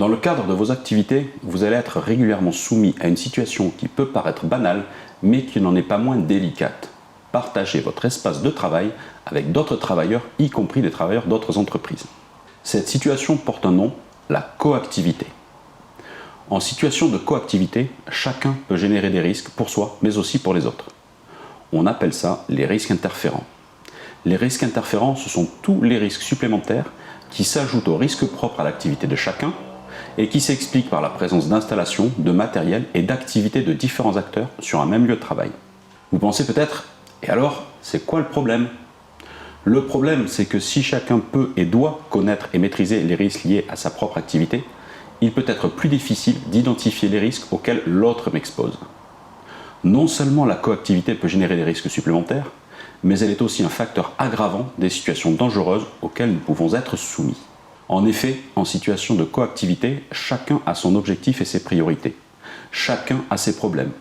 Dans le cadre de vos activités, vous allez être régulièrement soumis à une situation qui peut paraître banale, mais qui n'en est pas moins délicate. Partagez votre espace de travail avec d'autres travailleurs, y compris des travailleurs d'autres entreprises. Cette situation porte un nom, la coactivité. En situation de coactivité, chacun peut générer des risques pour soi, mais aussi pour les autres. On appelle ça les risques interférents. Les risques interférents, ce sont tous les risques supplémentaires qui s'ajoutent aux risques propres à l'activité de chacun et qui s'expliquent par la présence d'installations, de matériel et d'activités de différents acteurs sur un même lieu de travail. Vous pensez peut-être, et alors, c'est quoi le problème ? Le problème, c'est que si chacun peut et doit connaître et maîtriser les risques liés à sa propre activité, il peut être plus difficile d'identifier les risques auxquels l'autre m'expose. Non seulement la coactivité peut générer des risques supplémentaires, mais elle est aussi un facteur aggravant des situations dangereuses auxquelles nous pouvons être soumis. En effet, en situation de coactivité, chacun a son objectif et ses priorités. Chacun a ses problèmes.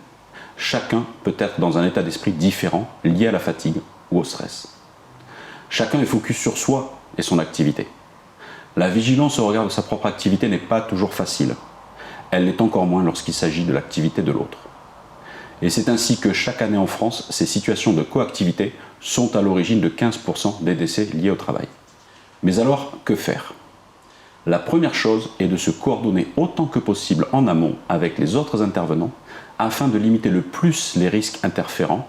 Chacun peut être dans un état d'esprit différent, lié à la fatigue ou au stress. Chacun est focus sur soi et son activité. La vigilance au regard de sa propre activité n'est pas toujours facile. Elle l'est encore moins lorsqu'il s'agit de l'activité de l'autre. Et c'est ainsi que chaque année en France, ces situations de coactivité sont à l'origine de 15% des décès liés au travail. Mais alors, que faire ? La première chose est de se coordonner autant que possible en amont avec les autres intervenants afin de limiter le plus les risques interférents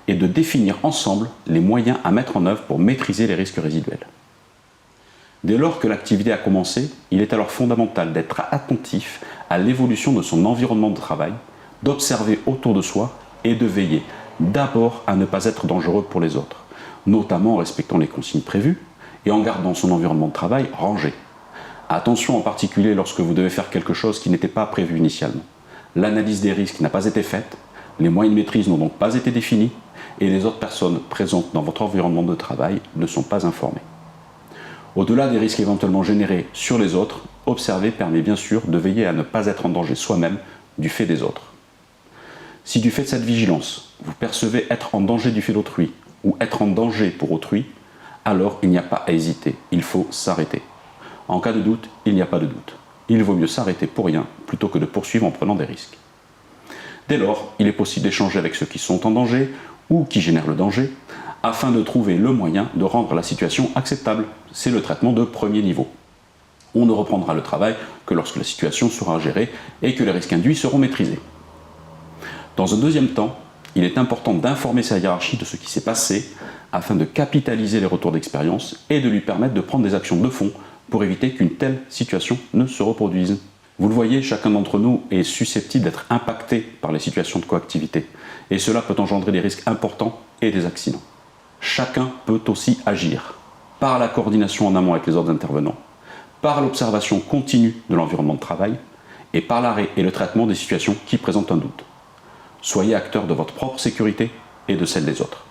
et de définir ensemble les moyens à mettre en œuvre pour maîtriser les risques résiduels. Dès lors que l'activité a commencé, il est alors fondamental d'être attentif à l'évolution de son environnement de travail, d'observer autour de soi et de veiller d'abord à ne pas être dangereux pour les autres, notamment en respectant les consignes prévues et en gardant son environnement de travail rangé. Attention en particulier lorsque vous devez faire quelque chose qui n'était pas prévu initialement. L'analyse des risques n'a pas été faite, les moyens de maîtrise n'ont donc pas été définis et les autres personnes présentes dans votre environnement de travail ne sont pas informées. Au-delà des risques éventuellement générés sur les autres, observer permet bien sûr de veiller à ne pas être en danger soi-même du fait des autres. Si du fait de cette vigilance, vous percevez être en danger du fait d'autrui ou être en danger pour autrui, alors il n'y a pas à hésiter, il faut s'arrêter. En cas de doute, il n'y a pas de doute. Il vaut mieux s'arrêter pour rien plutôt que de poursuivre en prenant des risques. Dès lors, il est possible d'échanger avec ceux qui sont en danger ou qui génèrent le danger afin de trouver le moyen de rendre la situation acceptable. C'est le traitement de premier niveau. On ne reprendra le travail que lorsque la situation sera gérée et que les risques induits seront maîtrisés. Dans un deuxième temps, il est important d'informer sa hiérarchie de ce qui s'est passé afin de capitaliser les retours d'expérience et de lui permettre de prendre des actions de fond pour éviter qu'une telle situation ne se reproduise. Vous le voyez, chacun d'entre nous est susceptible d'être impacté par les situations de coactivité et cela peut engendrer des risques importants et des accidents. Chacun peut aussi agir par la coordination en amont avec les autres intervenants, par l'observation continue de l'environnement de travail et par l'arrêt et le traitement des situations qui présentent un doute. Soyez acteur de votre propre sécurité et de celle des autres.